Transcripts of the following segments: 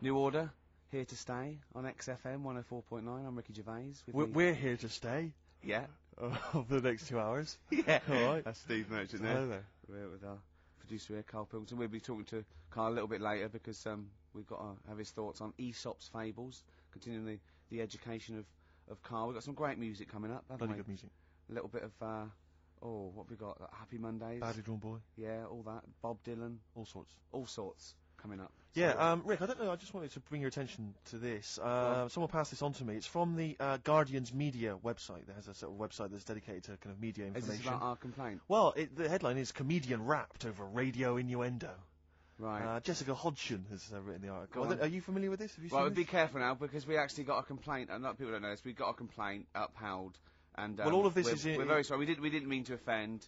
New Order, here to stay on XFM 104.9. I'm Ricky Gervais. We're here to stay. Yeah. For the next 2 hours. Yeah. All right. That's Steve Merchant there. Hello there. We're with our producer here, Carl Pilkington. We'll be talking to Carl a little bit later because we've got to have his thoughts on Aesop's Fables, continuing the education of Carl. We've got some great music coming up, haven't we? Bloody good music. A little bit of, what have we got? Like Happy Mondays. Badly Drawn Boy. Yeah, all that. Bob Dylan. All sorts. All sorts coming up. Yeah, Rick, I don't know, I just wanted to bring your attention to this. Someone passed this on to me. It's from the Guardian's media website. There has a sort of website that's dedicated to kind of media information. Is this about our complaint? Well, the headline is Comedian Rapped Over Radio Innuendo. Right. Jessica Hodgson has written the article. Go on. Are you familiar with this? Have you Well, seen this? be careful now because we actually got a complaint. And people don't know this. We got a complaint upheld. And well, all of this is. We're very sorry. We didn't mean to offend.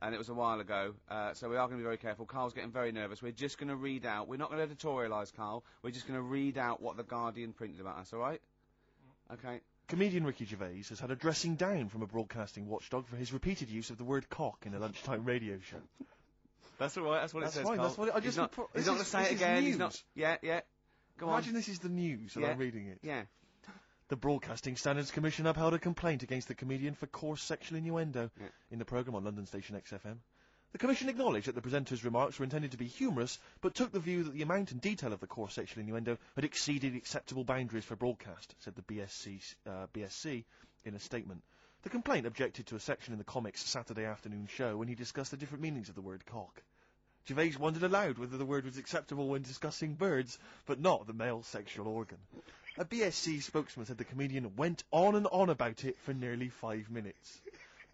And it was a while ago. So we are going to be very careful. Carl's getting very nervous. We're just going to read out. We're not going to editorialise, Carl. We're just going to read out what the Guardian printed about us. All right? Okay. Comedian Ricky Gervais has had a dressing down from a broadcasting watchdog for his repeated use of the word cock in a lunchtime radio show. That's all right. That's what it says. Fine, Carl. That's what I just. He's not going to say it again. He's not. Yeah. Go on. Imagine this is the news and I'm reading it. Yeah. The Broadcasting Standards Commission upheld a complaint against the comedian for coarse sexual innuendo in the programme on London station XFM. The Commission acknowledged that the presenter's remarks were intended to be humorous, but took the view that the amount and detail of the coarse sexual innuendo had exceeded acceptable boundaries for broadcast, said the BSC in a statement. The complaint objected to a section in the comic's Saturday afternoon show when he discussed the different meanings of the word cock. Gervais wondered aloud whether the word was acceptable when discussing birds, but not the male sexual organ. A BSC spokesman said the comedian went on and on about it for nearly 5 minutes.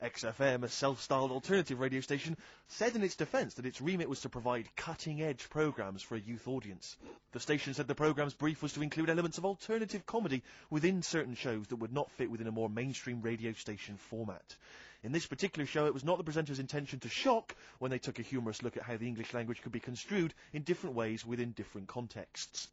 XFM, a self-styled alternative radio station, said in its defence that its remit was to provide cutting-edge programmes for a youth audience. The station said the programme's brief was to include elements of alternative comedy within certain shows that would not fit within a more mainstream radio station format. In this particular show, it was not the presenter's intention to shock when they took a humorous look at how the English language could be construed in different ways within different contexts.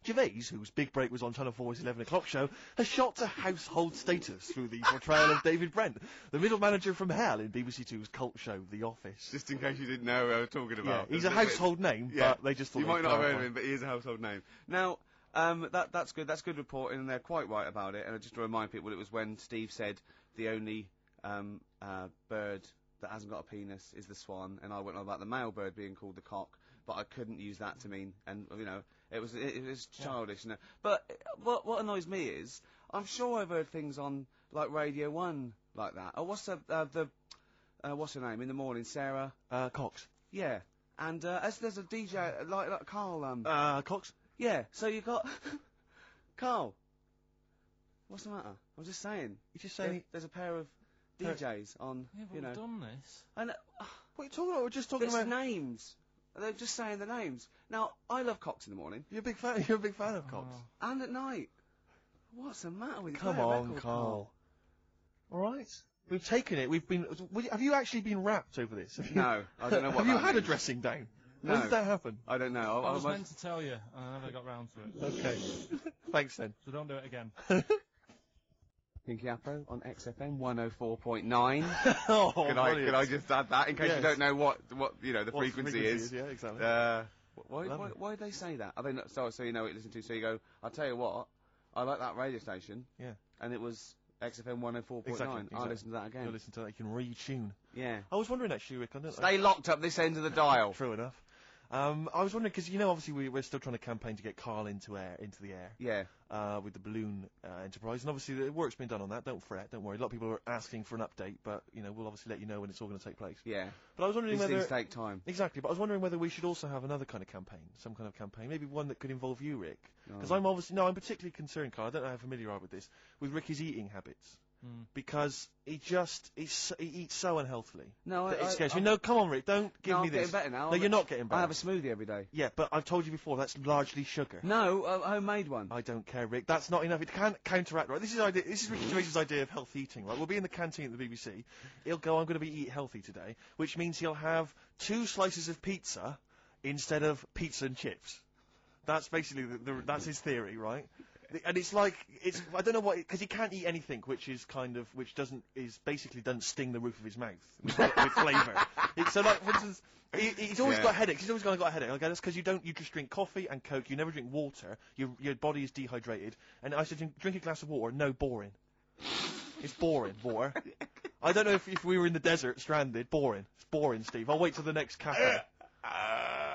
Gervais, whose big break was on Channel 4's 11 o'clock show, has shot to household status through the portrayal of David Brent, the middle manager from hell in BBC Two's cult show The Office. Just in case you didn't know who I was talking about. Yeah, he's a household name, but they just thought... You might not have heard of him, but he is a household name. Now, that's good. That's good reporting, and they're quite right about it. And just to remind people, it was when Steve said the only bird that hasn't got a penis is the swan, and I went on about the male bird being called the cock, but I couldn't use that to mean, and it was childish. But what annoys me is, I'm sure I've heard things on like Radio 1 like that. Oh, what's what's her name in the morning, Sarah Cox. Yeah, and there's a DJ like Carl. Cox. Yeah, so you got Carl. What's the matter? I'm just saying. You're just saying there's a pair of DJs on, Yeah, but we've done this. And what are you talking about? We're just talking about names. They're just saying the names. Now, I love cocks in the morning. You're a big fan. You're a big fan of cocks. And at night. What's the matter with you? Come on, Carl. All right. We've taken it. We've been. Have you actually been rapped over this? No, I don't know what. Have you had a dressing down? No. When did that happen? I don't know. I was meant to tell you, and I never got round to it. Okay. Thanks then. So don't do it again. Pinky Apro on XFM 104.9. Oh, could I just add that in case you don't know what the frequency is? Yeah, exactly. Why did they say that? Are they not, so you know what you listen to? So you go, I'll tell you what, I like that radio station. Yeah. And it was XFM 104.9. Exactly. I'll listen to that again. You'll listen to that. You can retune. Yeah. I was wondering actually, Rick. Stay locked up this end of the dial. True enough. I was wondering, because, obviously we're still trying to campaign to get Carl into the air. Yeah. With the balloon enterprise. And obviously the work's been done on that. Don't fret, don't worry. A lot of people are asking for an update, but, we'll obviously let you know when it's all going to take place. Yeah. But I was wondering These things take time. Exactly, but I was wondering whether we should also have another kind of campaign. Some kind of campaign. Maybe one that could involve you, Rick. Because I'm particularly concerned, Carl, I don't know how familiar you are with this, with Ricky's eating habits. Because he eats so unhealthily. No, it scares me. No, come on, Rick, don't give me this. I'm getting better now. No, you're not getting better. I have a smoothie every day. Yeah, but I've told you before, that's largely sugar. No, a homemade one. I don't care, Rick. That's not enough. It can't counteract, right? This is Ricky Gervais's idea of health eating, right? We'll be in the canteen at the BBC. He'll go, I'm going to eat healthy today, which means he'll have 2 slices of pizza instead of pizza and chips. That's basically that's his theory, right? And it's I don't know what, because he can't eat anything which basically doesn't sting the roof of his mouth with flavour. So, like, for instance, he's always got headaches. He's always got a headache. Okay, that's because you just drink coffee and Coke. You never drink water. Your body is dehydrated. And I said, drink a glass of water. No, boring. It's boring, water. I don't know if we were in the desert, stranded. Boring. It's boring, Steve. I'll wait till the next cafe.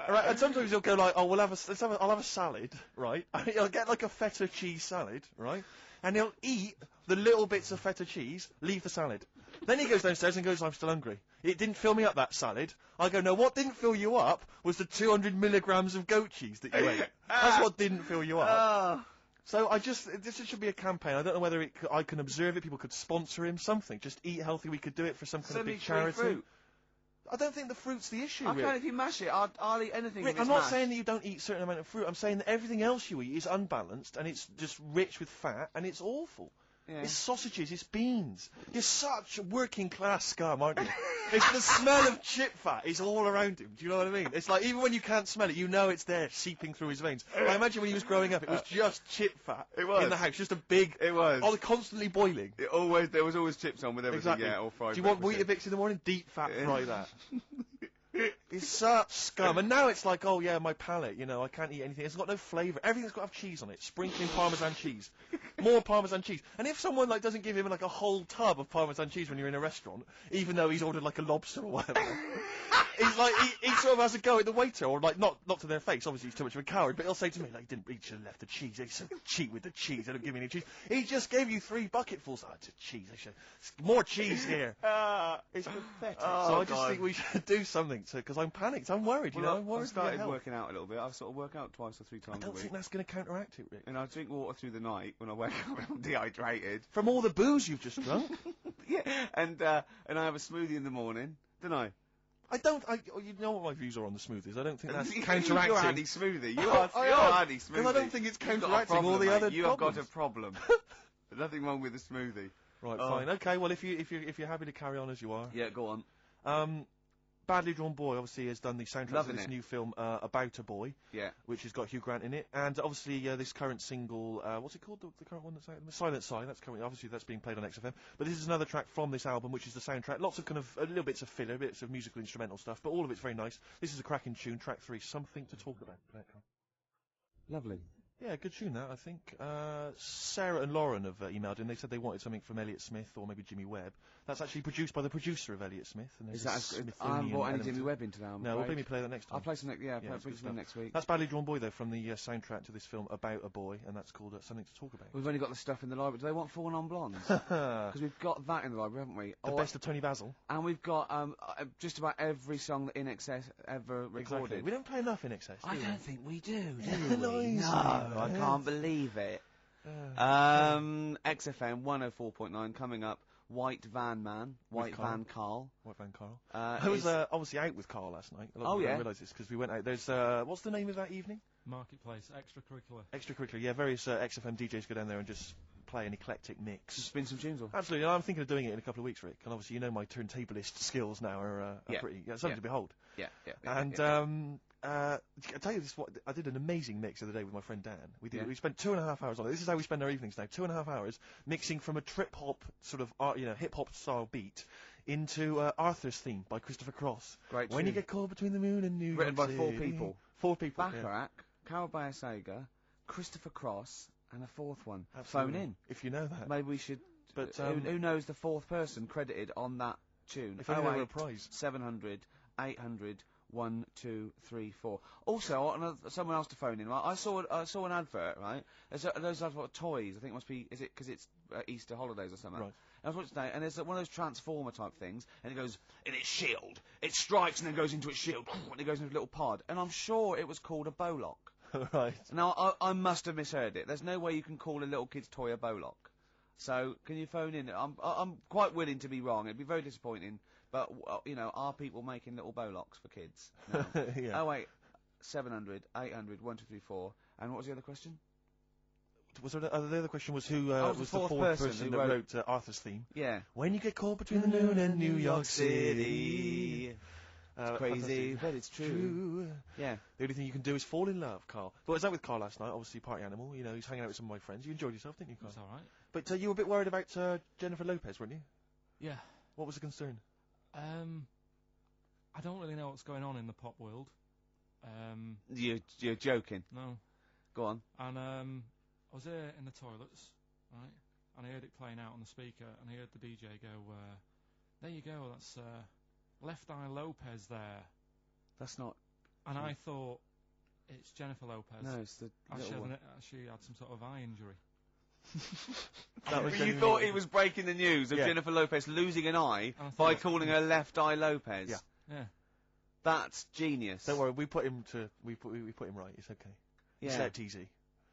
Right, and sometimes he'll go like, oh, I'll have a salad, right? He'll get like a feta cheese salad, right? And he'll eat the little bits of feta cheese, leave the salad. Then he goes downstairs and goes, I'm still hungry. It didn't fill me up, that salad. I go, no, what didn't fill you up was the 200 milligrams of goat cheese that you ate. That's what didn't fill you up. So this should be a campaign. I don't know whether I can observe it, people could sponsor him, something. Just eat healthy, we could do it for some kind of big charity. Fruit. I don't think the fruit's the issue, I Rick. can't, if you mash it, I'll eat anything. Rick, I'm not saying that you don't eat a certain amount of fruit. I'm saying that everything else you eat is unbalanced and it's just rich with fat and it's awful. Yeah. It's sausages, it's beans. You're such a working class scum, aren't you? It's the smell of chip fat is all around him. Do you know what I mean? It's like, even when you can't smell it, you know it's there, seeping through his veins. I imagine when he was growing up, it was just chip fat in the house, just a big... It was. Oh, constantly boiling. There was always chips on with everything, exactly. Yeah, all fried. Do you want Weetabix in the morning? Deep fat fry that. It's such scum. And now it's like, oh yeah, my palate, you know, I can't eat anything. It's got no flavour. Everything's got to have cheese on it. Sprinkling Parmesan cheese. More Parmesan cheese. And if someone, like, doesn't give him, like, a whole tub of Parmesan cheese when you're in a restaurant, even though he's ordered, like, a lobster or whatever, he's like, he sort of has a go at the waiter, or, like, not to their face, obviously he's too much of a coward, but he'll say to me, like, he should have left the cheese. He's so cheap with the cheese. They don't give me any cheese. He just gave you 3 bucketfuls. Oh, it's cheese. More cheese here. It's pathetic. So I just think we should do something, because I'm panicked. I'm worried, you know. I'm worried. I started working out a little bit. I sort of work out 2 or 3 times a week. I don't think that's going to counteract it, Rick. And I drink water through the night when I wake up and I'm dehydrated. From all the booze you've just drunk? Yeah, and I have a smoothie in the morning, don't I? You know what my views are on the smoothies. I don't think that's counteracting. You're anti-smoothie. You're anti-smoothie. Because I don't think it's counteracting all the other You have got a problem. There's nothing wrong with the smoothie. Right, fine. Okay, well, if you're happy to carry on as you are. Yeah, go on. Badly Drawn Boy obviously has done the soundtrack to this new film about a boy, which has got Hugh Grant in it, and obviously this current single, what's it called? The current one that's out, Silent Sign. That's currently obviously that's being played on XFM. But this is another track from this album, which is the soundtrack. Lots of kind of little bits of filler, bits of musical instrumental stuff, but all of it's very nice. This is a cracking tune, track 3, Something to Talk About. Lovely. Yeah, good tune that, I think. Sarah and Lauren have emailed in. They said they wanted something from Elliott Smith or maybe Jimmy Webb. That's actually produced by the producer of Elliott Smith. And is that I haven't brought any Jimmy Webb into that. No, we'll maybe play that next time. I'll play some next week. That's Badly Drawn Boy, though, from the soundtrack to this film About a Boy, and that's called Something to Talk About. We've only got the stuff in the library. Do they want 4 non-blondes? Because we've got that in the library, haven't we? The best of Tony Basil. And we've got just about every song that In Excess ever recorded. Exactly. We don't play enough In Excess, do I we? don't think we do we? No, I can't believe it. XFM 104.9 coming up. White Van Carl. White Van Carl. I was obviously out with Carl last night. A lot of people don't realise this because we went out. There's what's the name of that evening? Marketplace, extracurricular. Extracurricular, yeah. Various XFM DJs go down there and just play an eclectic mix. Spin some tunes on. Absolutely. I'm thinking of doing it in a couple of weeks, Rick. And obviously, you know, my turntablist skills now are pretty something to behold. I tell you this, I did an amazing mix the other day with my friend Dan. We spent 2.5 hours on it. This is how we spend our evenings now. 2.5 hours mixing from a trip hop sort of hip hop style beat into Arthur's Theme by Christopher Cross. Great. When you get caught between the moon and New York Written by City. 4 people. 4 people. Bacharach, Carol Bayer-Sager, Christopher Cross, and a 4th one. Absolutely. Phone in if you know that. Maybe we should. But who knows the 4th person credited on that tune? If only there were a prize. 700 800 1 2 3 4. Also, someone else to phone in. Right? I saw an advert. Right, those advert toys. I think it must be. Is it because it's Easter holidays or something? Right. I was watching today, and there's one of those transformer type things, and it goes in its shield. It strikes and then goes into its shield, and it goes into a little pod. And I'm sure it was called a bowlock. Right. Now I must have misheard it. There's no way you can call a little kid's toy a bowlock. So can you phone in? I'm quite willing to be wrong. It'd be very disappointing. But, are people making little bowlocks for kids? No. Yeah. 08 700 800 1234. And what was the other question? Was there the other question was who was was the the 4th fourth person person who that wrote Arthur's Theme? Yeah. When you get caught between the moon and New York City. It's crazy, but it's true. Yeah. The only thing you can do is fall in love, Carl. But I was out with Carl last night, obviously party animal. You know, he's hanging out with some of my friends. You enjoyed yourself, didn't you, Carl? That's all right. But you were a bit worried about Jennifer Lopez, weren't you? Yeah. What was the concern? I don't really know what's going on in the pop world. You're joking. No. Go on. And I was here in the toilets, right? And I heard it playing out on the speaker, and I heard the DJ go, "There you go, that's Left Eye Lopez there." That's not. And I thought, it's Jennifer Lopez. No, it's the little one. She had some sort of eye injury. You thought he was breaking the news of Yeah. Jennifer Lopez losing an eye I by thought- calling her Left Eye Lopez. Yeah. Yeah. That's genius. Don't worry, we put him right. It's okay. He Yeah. slept easy.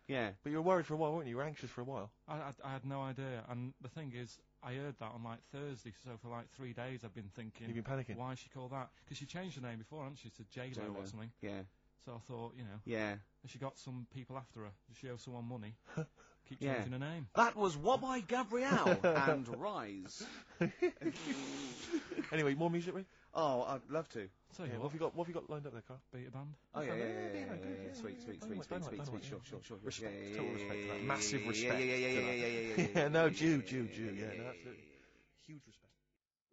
Yeah. But you were worried for a while, weren't you? You were anxious for a while. I had no idea. And the thing is, I heard that on like Thursday, so for like 3 days I've been thinking, You've been panicking. why she called that? Because she changed her name before, hadn't she, to J-Lo or something. Yeah. So I thought, Yeah. has she got some people after her? Does she owe someone money? Keep Yeah. changing her name. That was What by Gabrielle and Rise. Anyway, more music, Rick? Oh, I'd love to. Tell you Yeah, what have you got lined up there, Carl? beta band. Oh yeah. yeah. Sweet. Dynamite, Sure. Respect, Yeah, total respect for that. Massive yeah, respect. Yeah. No, Jew. Yeah, no, absolutely. Huge respect.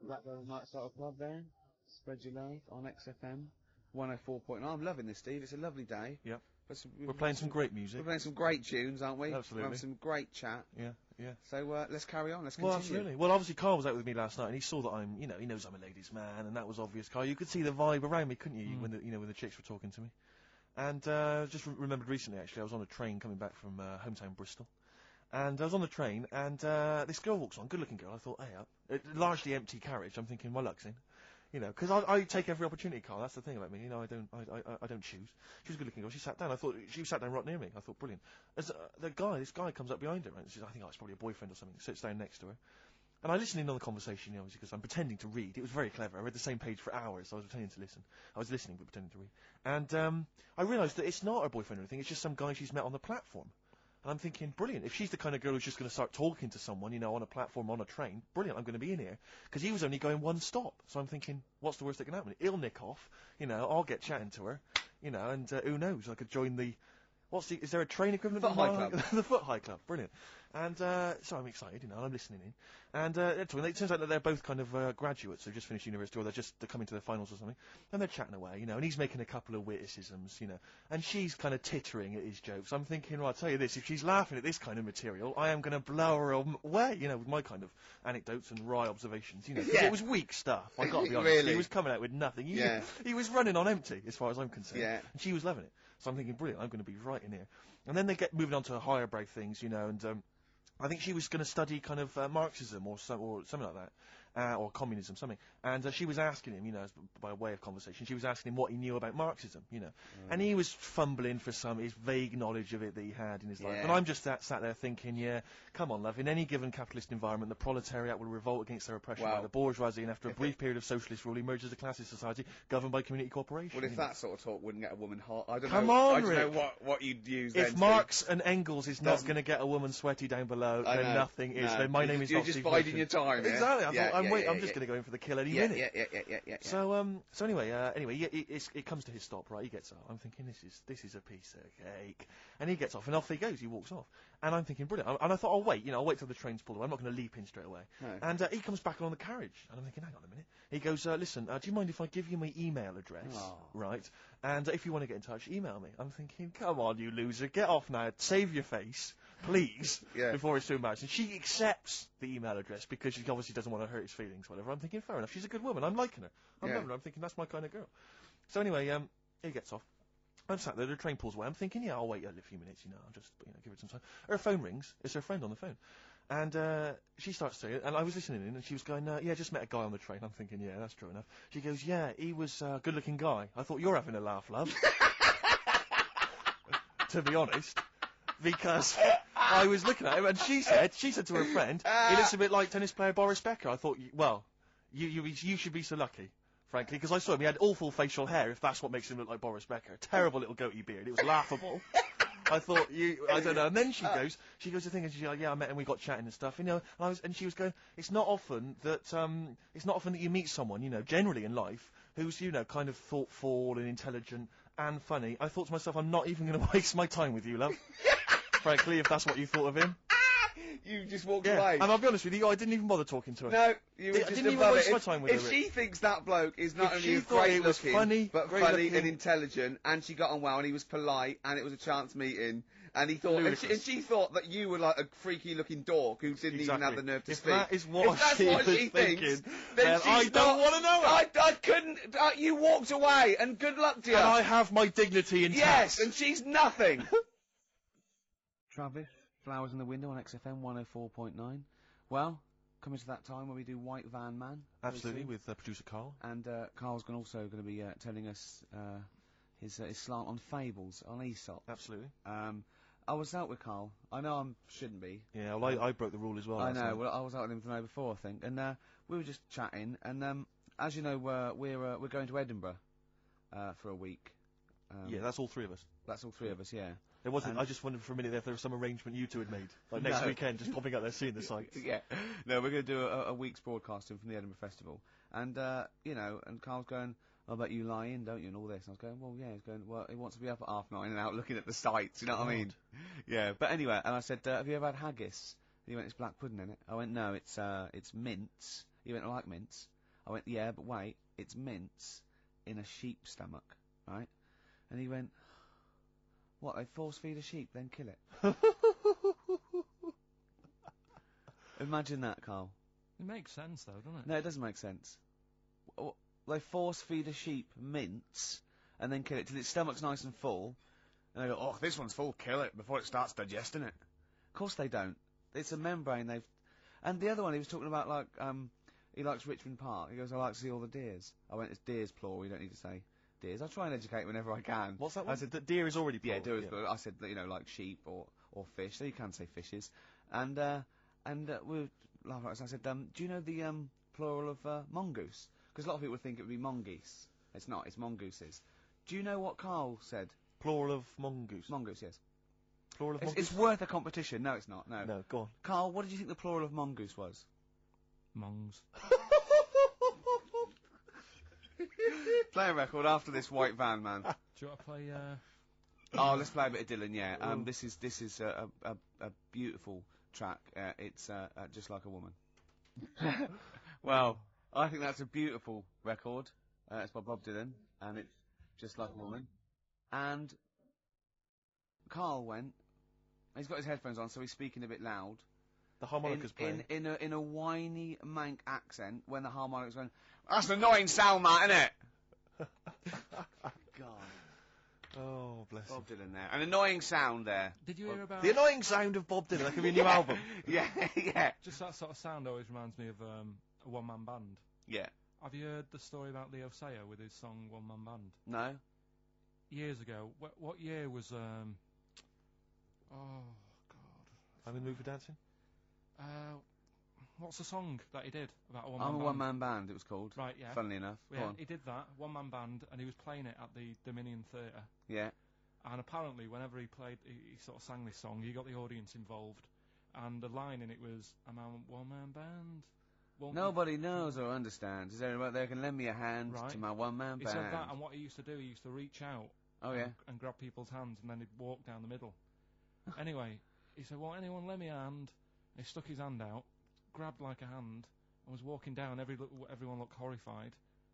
Blackburn Night Starter Club there. Spread your love on XFM 104.9. I'm loving this, Steve. It's a lovely day. Yep. We're Playing some great music. We're playing some great tunes, aren't we? Absolutely. We're having some great chat. Yeah. So let's carry on. Let's Well, continue. absolutely. Well, obviously, Carl was out with me last night, and he saw that I'm, he knows I'm a ladies' man, and that was obvious. Carl, you could see the vibe around me, couldn't you? When the chicks were talking to me. And just remembered recently, actually, I was on a train coming back from hometown Bristol, and I was on the train, and this girl walks on, good-looking girl. I thought, hey, up, largely empty carriage. I'm thinking, my luck's in. Because I take every opportunity, Carl. That's the thing about me. I don't choose. She was a good-looking girl. She sat down. I thought she sat down right near me. I thought, brilliant. As this guy comes up behind her, and I think it's probably a boyfriend or something. Sits down next to her, and I listened in on the conversation, obviously, because I'm pretending to read. It was very clever. I read the same page for hours. So I was pretending to listen. I was listening but pretending to read. And I realised that it's not her boyfriend or anything. It's just some guy she's met on the platform. And I'm thinking, brilliant. If she's the kind of girl who's just going to start talking to someone, on a platform, on a train, brilliant, I'm going to be in here. Because he was only going one stop. So I'm thinking, what's the worst that can happen? He'll nick off, I'll get chatting to her, and who knows, I could join the... is there a train equivalent? Foot High Club. The Foot High Club, brilliant. And so I'm excited, and I'm listening in. And it turns out that they're both kind of graduates, they've just finished university, or they're coming to their finals or something. And they're chatting away, and he's making a couple of witticisms, and she's kind of tittering at his jokes. I'm thinking, well, I'll tell you this, if she's laughing at this kind of material, I am going to blow her away, with my kind of anecdotes and wry observations, 'cause it was weak stuff, I've got to be honest. Really? He was coming out with nothing. He was running on empty, as far as I'm concerned. Yeah. And she was loving it. So I'm thinking, brilliant, I'm going to be right in here. And then they get moving on to higher brow things, and I think she was going to study kind of Marxism or something like that, or communism, something. And she was asking him, by way of conversation, she was asking him what he knew about Marxism, And he was fumbling for his vague knowledge of it that he had in his life. And I'm just sat there thinking, come on, love, in any given capitalist environment, the proletariat will revolt against their oppression by the bourgeoisie, and after a brief period of socialist rule, emerges a classist society governed by community cooperation. Well, if that sort of talk wouldn't get a woman hot, I don't Come know. on, I don't Rick. know what you'd use. If then, Marx and Engels is not Doesn't- going to get a woman sweaty down below, I then know. nothing is. No. Then my name is You're not just Steve biding Wilson. your time. Yeah? Exactly. I'm just yeah. going to go in for the kill any Yeah, minute. yeah. So anyway, it comes to his stop, right? He gets up. I'm thinking this is a piece of cake, and he gets off, and off he goes. He walks off, and I'm thinking brilliant. And I thought, I'll wait. I'll wait till the train's pulled away. I'm not going to leap in straight away. No. And he comes back along the carriage, and I'm thinking, hang on a minute. He goes, listen, do you mind if I give you my email address, right? And if you want to get in touch, email me. I'm thinking, come on, you loser, get off now. Save your face, please, before it's too embarrassing. She accepts the email address because she obviously doesn't want to hurt his feelings, whatever. I'm thinking, fair enough. She's a good woman. I'm liking her. I'm loving her. I'm thinking that's my kind of girl. So anyway, he gets off. I'm sat there, the train pulls away. I'm thinking, I'll wait a few minutes, I'll just, give it some time. Her phone rings. It's her friend on the phone. And she starts saying it, and I was listening in, and she was going, just met a guy on the train. I'm thinking, yeah, that's true enough. She goes, yeah, he was a good-looking guy. I thought, you're having a laugh, love. To be honest. Because I was looking at him, and she said to her friend, he looks a bit like tennis player Boris Becker. I thought, well, you should be so lucky, frankly, because I saw him. He had awful facial hair, if that's what makes him look like Boris Becker. Terrible little goatee beard. It was laughable. I thought, I don't know. And then she goes to think, and she's like, yeah, I met him, we got chatting and stuff, and she was going, it's not often that you meet someone, generally in life, who's, kind of thoughtful and intelligent and funny. I thought to myself, I'm not even going to waste my time with you, love. Frankly, if that's what you thought of him. You just walked Yeah, away. and I'll be honest with you, I didn't even bother talking to her. No, you were I just didn't even above waste it. my time with If her, she thinks that bloke is not If only she thought great he was looking, funny, but great funny looking- and intelligent, and she got on well, and he was polite, and it was a chance meeting, and he thought, and Ludicrous. she thought that you were like a freaky looking dork who didn't even have the nerve to if speak. that is what if that's she what was she thinking, thinks, then then she's I don't not- want to know her. I couldn't. You walked away, and good luck to you. And I have my dignity intact. Yes, and she's nothing. Travis, Flowers in the Window on XFM 104.9. Well, coming to that time when we do White Van Man. Absolutely, with producer Carl. And Carl's also going to be telling us his slant on fables, on Aesop. Absolutely. I was out with Carl. I know I shouldn't be. Yeah, well, I broke the rule as well. I know. Night. Well, I was out with him the night before, I think, and we were just chatting. And as you know, we're going to Edinburgh for a week. Yeah, that's all three of us. That's all three of us. Yeah. There wasn't. I just wondered for a minute if there was some arrangement you two had made, like next weekend, just popping out there seeing the sights. Yeah. No, we're going to do a week's broadcasting from the Edinburgh Festival, and you know, and Carl's going, "I bet you lie in, don't you?" and all this. And I was going, "Well, yeah." He's going, "Well, he wants to be up at 9:30 and out looking at the sights." You know what I mean? Yeah. But anyway, and I said, "Have you ever had haggis?" And he went, "It's black pudding in it." I went, "No, it's mince." He went, "I like mince." I went, "Yeah, but wait, it's mince in a sheep's stomach, right?" And he went, "What, they force feed a sheep, then kill it?" Imagine that, Carl. It makes sense, though, doesn't it? No, it doesn't make sense. They force feed a sheep mince, and then kill it till its stomach's nice and full, and they go, "Oh, this one's full, kill it, before it starts digesting it." Of course they don't. It's a membrane they've... And the other one, he was talking about, like, he likes Richmond Park. He goes, "I like to see all the deers." I went, "It's deers, plural, you don't need to say deers." I try and educate whenever I can. What's that one? I said, the deer is already plural. Yeah, deer is plural. I said, you know, like sheep or fish. So you can say fishes. And we were laughing at us. I said, "Do you know the plural of mongoose?" Because a lot of people think it would be mongoose. It's not. It's mongooses. Do you know what Carl said? Plural of mongoose. Mongoose, yes. Plural of mongoose. It's worth a competition. No, it's not. No. No, go on. Carl, what did you think the plural of mongoose was? Mongs. Play a record after this White Van Man. Do you want to play? Oh, let's play a bit of Dylan. Yeah. This is a beautiful track. It's Just Like a Woman. Well, I think that's a beautiful record. It's by Bob Dylan, and it's Just Like a Woman. And Carl went. He's got his headphones on, so he's speaking a bit loud. The harmonica's playing. In a whiny mank accent when the harmonica's going. "That's an annoying sound, that, isn't it?" God. Oh, bless Bob Dylan there. An annoying sound there. Did you hear about The annoying sound of Bob Dylan. That could be a new album. Yeah, yeah. just that sort of sound? Always reminds me of a one-man band. Yeah. Have you heard the story about Leo Sayer with his song One Man Band? No? Years ago. What year was oh God. I'm in the mood for dancing. What's the song that he did about a one-man I'm a band? one-man band, it was called. Right, yeah. Funnily enough. Go Yeah, on. he did that, one-man band, and he was playing it at the Dominion Theatre. Yeah. And apparently, whenever he played, he sort of sang this song, he got the audience involved. And the line in it was, "I'm a one-man band." Nobody knows or understands. Is there anybody there can lend me a hand Right. to my one-man He band? said that, and what he used to do, he used to reach out Oh, yeah. and grab people's hands, and then he'd walk down the middle. Anyway, he said, "Well, anyone lend me a hand?" And he stuck his hand out, grabbed like a hand, and was walking down. Everyone looked horrified,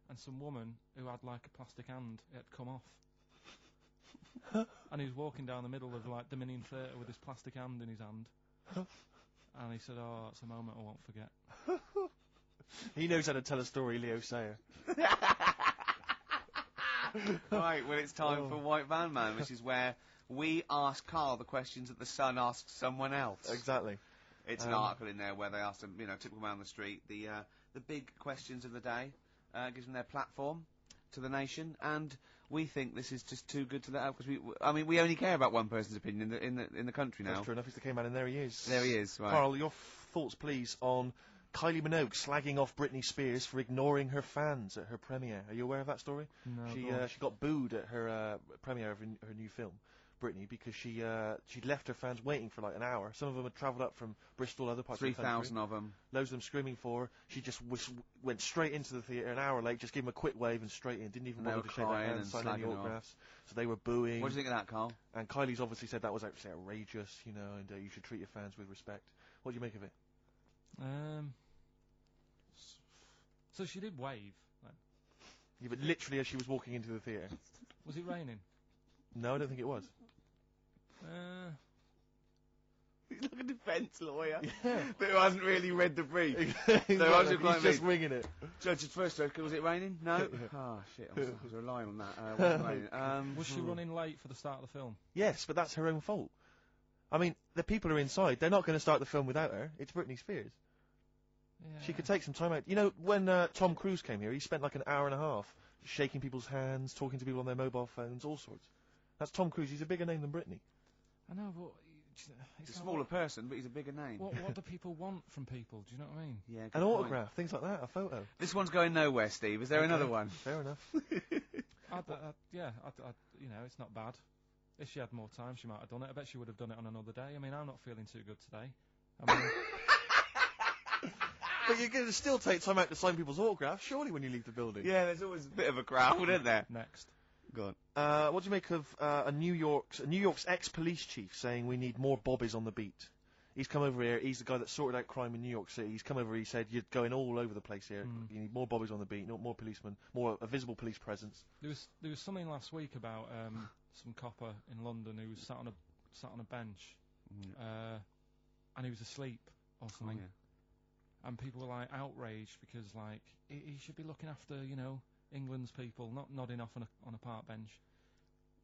and some woman who had like a plastic hand, it had come off. And he was walking down the middle of like Dominion Theatre with his plastic hand in his hand. And he said, "Oh, it's a moment I won't forget." He knows how to tell a story, Leo Sayer. Right, well, it's time for White Van Man, which is where we ask Carl the questions that the Sun asks someone else. Exactly. It's an article in there where they ask them, you know, typical man on the street, the big questions of the day, gives them their platform to the nation, and we think this is just too good to let out, because we only care about one person's opinion in the country now. That's true enough. He's the K-Man, and there he is. There he is, right. Carl, your thoughts, please, on Kylie Minogue slagging off Britney Spears for ignoring her fans at her premiere. Are you aware of that story? No. She got booed at her premiere of her new film Brittany, because she'd left her fans waiting for like an hour. Some of them had travelled up from Bristol, other parts of the country. 3,000 of them. Loads of them screaming for her. She just went straight into the theatre an hour late, just gave them a quick wave and straight in. Didn't even bother to shake their hands, sign any autographs. So they were booing. What do you think of that, Carl? And Kylie's obviously said that was actually outrageous, you know, and you should treat your fans with respect. What do you make of it? So she did wave. Then. Yeah, but literally as she was walking into the theatre. Was it raining? No, I don't think it was. He's like a defence lawyer. Yeah. Who hasn't really read the brief. Exactly. He's just winging it. Judge's first joke, was it raining? No? Oh, shit, I was relying on that. It wasn't raining. Was she running late for the start of the film? Yes, but that's her own fault. I mean, the people are inside. They're not going to start the film without her. It's Britney Spears. Yeah. She could take some time out. You know, when Tom Cruise came here, he spent like an hour and a half shaking people's hands, talking to people on their mobile phones, all sorts. That's Tom Cruise. He's a bigger name than Britney. I know, but... He's a smaller person, but he's a bigger name. What do people want from people? Do you know what I mean? Yeah, An autograph, things like that, a photo. This one's going nowhere, Steve. Is there another one? Fair enough. You know, it's not bad. If she had more time, she might have done it. I bet she would have done it on another day. I mean, I'm not feeling too good today. I mean... But you're going to still take time out to sign people's autographs, surely, when you leave the building. Yeah, there's always a bit of a crowd, isn't there? Next. Go on. What do you make of New York's ex-police chief saying we need more bobbies on the beat? He's come over here. He's the guy that sorted out crime in New York City. He's come over. He said you're going all over the place here. You need more bobbies on the beat, more policemen, a visible police presence. There was something last week about some copper in London who was sat on a bench, and he was asleep or something. Oh, yeah. And people were like outraged because like he should be looking after, you know, England's people, not nodding off on a park bench,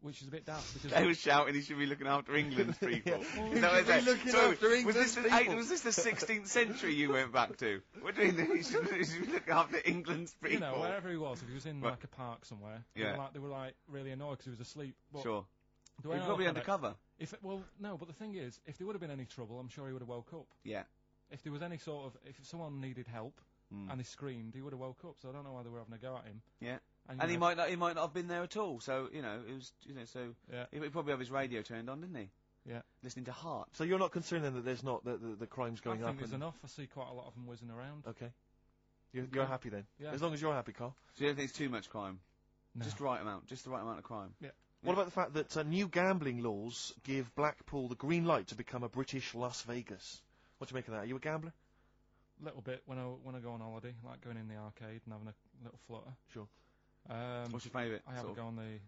which is a bit daft because they were shouting he should be looking after England's people. Was this the 16th century you went back to? What do you mean he should be looking after England's people? You know, wherever he was, if he was in like a park somewhere, yeah. they were like really annoyed because he was asleep. But sure. He was probably undercover. No, but the thing is, if there would have been any trouble, I'm sure he would have woke up. Yeah. If there was any sort of, if someone needed help and he screamed, he would have woke up. So I don't know why they were having a go at him. Yeah, and he might not have been there at all. So you know, it was he probably have his radio turned on, didn't he? Yeah, listening to Heart. So you're not concerned then that there's not the crime's going up? I think there's enough. I see quite a lot of them whizzing around. Okay, you're happy then? Yeah. As long as you're happy, Carl. So you don't think it's too much crime? No. Just the right amount of crime. Yeah. What about the fact that new gambling laws give Blackpool the green light to become a British Las Vegas? What do you make of that? Are you a gambler? Little bit when I go on holiday, like going in the arcade and having a little flutter. Sure. What's your favourite? I have a go on the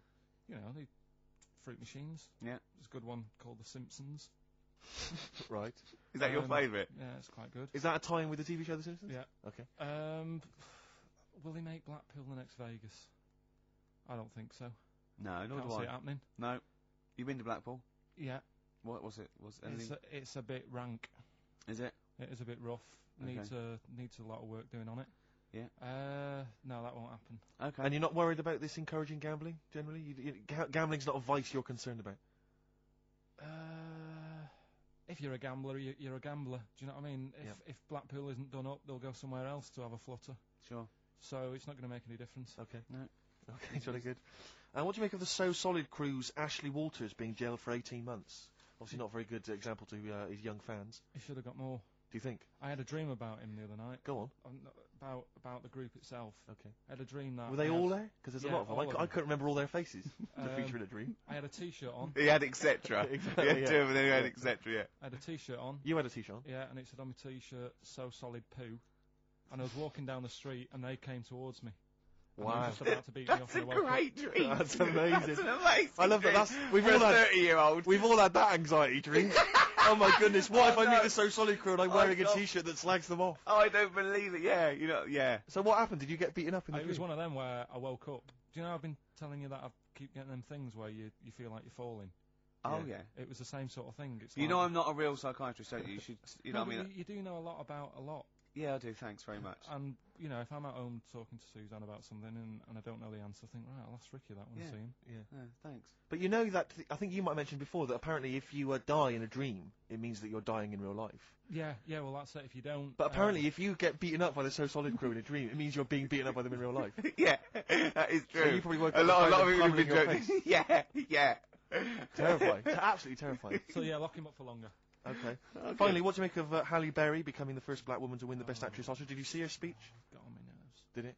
fruit machines. Yeah. There's a good one called The Simpsons. Right. Is that your favourite? Yeah, it's quite good. Is that a tie-in with the TV show The Simpsons? Yeah. Okay. Will they make Blackpool the next Vegas? I don't think so. No, nor Can't do see I. it happening. No. You been to Blackpool? Yeah. What was it? It's a bit rank. Is it? It is a bit rough. Okay. Needs a lot of work doing on it. Yeah. No, that won't happen. Okay. And you're not worried about this encouraging gambling, generally? Gambling's not a vice you're concerned about? If you're a gambler, you're a gambler. Do you know what I mean? If Blackpool isn't done up, they'll go somewhere else to have a flutter. Sure. So it's not going to make any difference. Okay. No. Okay, it's really good. What do you make of the So Solid crew's Ashley Walters being jailed for 18 months? Obviously not a very good example to his young fans. He should have got more. Do you think? I had a dream about him the other night. Go on. About the group itself. Okay. I had a dream that... Were they all there? Because there's a lot of them. I couldn't remember all their faces to feature in a dream. I had a T-shirt on. He had etc. Exactly, He had two of them, then he had etc. Yeah. I had a T-shirt on. You had a T-shirt on? Yeah, and it said on my T-shirt, So Solid Poo. And I was walking down the street and they came towards me. And Wow. they were just about to beat me off. That's a great dream. That's amazing. That's an amazing I love that. We've all had 30-year-old. We've all had that anxiety dream. Oh my goodness! What if I meet the So Solid crew and I'm wearing a God. T-shirt that slags them off? Oh, I don't believe it. Yeah, yeah. So what happened? Did you get beaten up in the It was dream? one of them where I woke up. Do you know I've been telling you that I keep getting them things where you feel like you're falling? Oh yeah. It was the same sort of thing. It's You know I'm not a real psychiatrist, don't you? You should, No, what I mean? you do know a lot about a lot. Yeah, I do. Thanks very much. And, if I'm at home talking to Suzanne about something and I don't know the answer, I think, right, I'll ask Ricky that one, Yeah. see him. Yeah. Thanks. But you know that I think you might have mentioned before that apparently if you die in a dream, it means that you're dying in real life. Yeah, well, that's it. If you don't... But apparently, if you get beaten up by the So Solid crew in a dream, it means you're being beaten up by them in real life. Yeah, that is true. So you probably woke a up lot with of kind people of have been blood in your joking. Yeah. Terrifying. Absolutely terrifying. So yeah, lock him up for longer. Okay. Finally, what do you make of Halle Berry becoming the first black woman to win the Best Actress Oscar? Did you see her speech? Got on my nerves. Did it?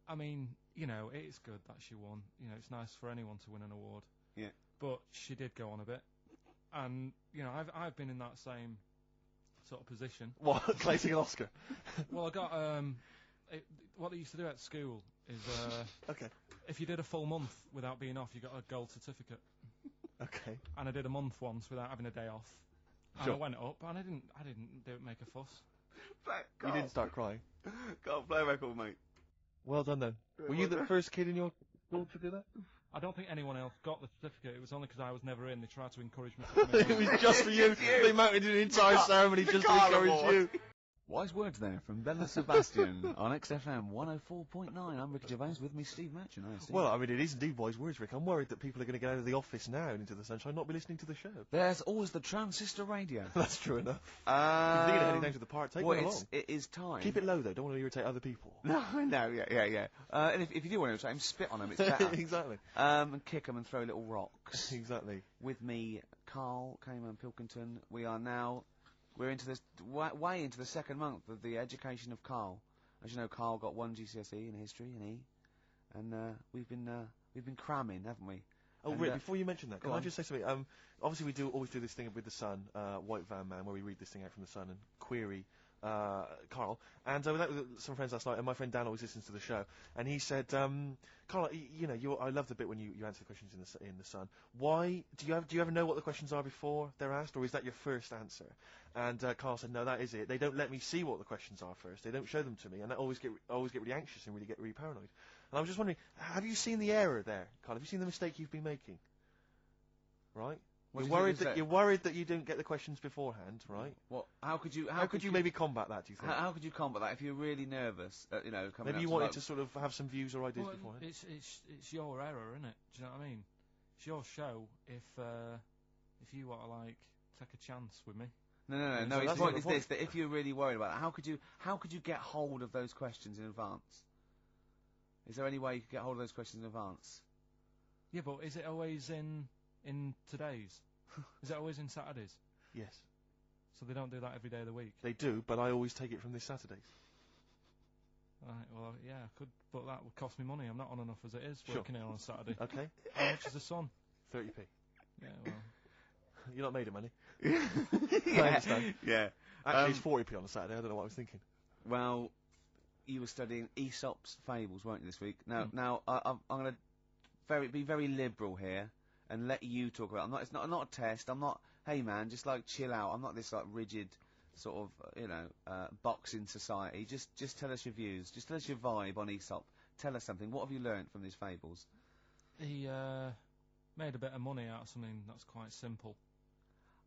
I mean, you know, it's good that she won. You know, it's nice for anyone to win an award. Yeah. But she did go on a bit, and you know, I've been in that same sort of position. What? Placing an Oscar? Well, I got what they used to do at school is Okay. if you did a full month without being off, you got a gold certificate. Okay. And I did a month once without having a day off. And Sure. I went up, and I didn't make a fuss. You didn't start crying. Can't play record, mate. Well done, then. Were you the first kid in your school to do that? I don't think anyone else got the certificate. It was only because I was never in. They tried to encourage me to come in. It was just for you. They mounted an entire ceremony just to encourage you. Wise words there from Bella Sebastian on XFM 104.9. I'm Ricky Gervais, with me Steve Matchin. Hi, Steve. Well, I mean, it is indeed wise words, Rick. I'm worried that people are going to get out of the office now and into the sunshine, not be listening to the show. There's always the transistor radio. That's true enough. If you're thinking of heading down to the park, take one along. It is time. Keep it low, though. Don't want to irritate other people. No, I know, yeah. And if you do want to irritate him, spit on him, it's better. Exactly. And kick them and throw little rocks. Exactly. With me, Carl Cayman Pilkington. We're into this way into the second month of the education of Carl. As you know, Carl got 1 GCSE in history and E, and we've been cramming, haven't we? Oh, Rick, before you mention that, can I on. just say something? Obviously, we always do this thing with the Sun, White Van Man, where we read this thing out from the Sun and query Carl. And I was out with some friends last night, and my friend Dan always listens to the show, and he said, Carl, I love the bit when you answer the questions in the Sun. Why do you ever know what the questions are before they're asked, or is that your first answer? And Carl said, no, that is it. They don't let me see what the questions are first. They don't show them to me, and I always get really anxious and get really paranoid. And I was just wondering, have you seen the error there, Carl? Have you seen the mistake you've been making? Right? You're worried that you don't get the questions beforehand, right? Well, how could you maybe combat that, do you think? How could you combat that if you're really nervous? Coming maybe you wanted to sort of have some views or ideas beforehand. It's your error, isn't it? Do you know what I mean? It's your show. If you want to take a chance with me. No. So His that's point not is the this: that if you're really worried about it, how could you get hold of those questions in advance? Is there any way you could get hold of those questions in advance? Yeah, but is it always in today's? Is it always in Saturdays? Yes. So they don't do that every day of the week? They do, but I always take it from this Saturday. Right, well, yeah, I could, but that would cost me money. I'm not on enough as it is, Sure. working here on a Saturday. Okay. How much is the Sun? 30p. Yeah, well... You're not made of money. Yeah. I understand. Yeah. Actually, it's 40p on a Saturday. I don't know what I was thinking. Well, you were studying Aesop's fables, weren't you, this week? Now, I'm going to be very liberal here and let you talk about it. It's not a test. I'm not, hey man, just chill out. I'm not this rigid sort of, boxing society. Just tell us your views. Just tell us your vibe on Aesop. Tell us something. What have you learnt from these fables? He, made a bit of money out of something that's quite simple.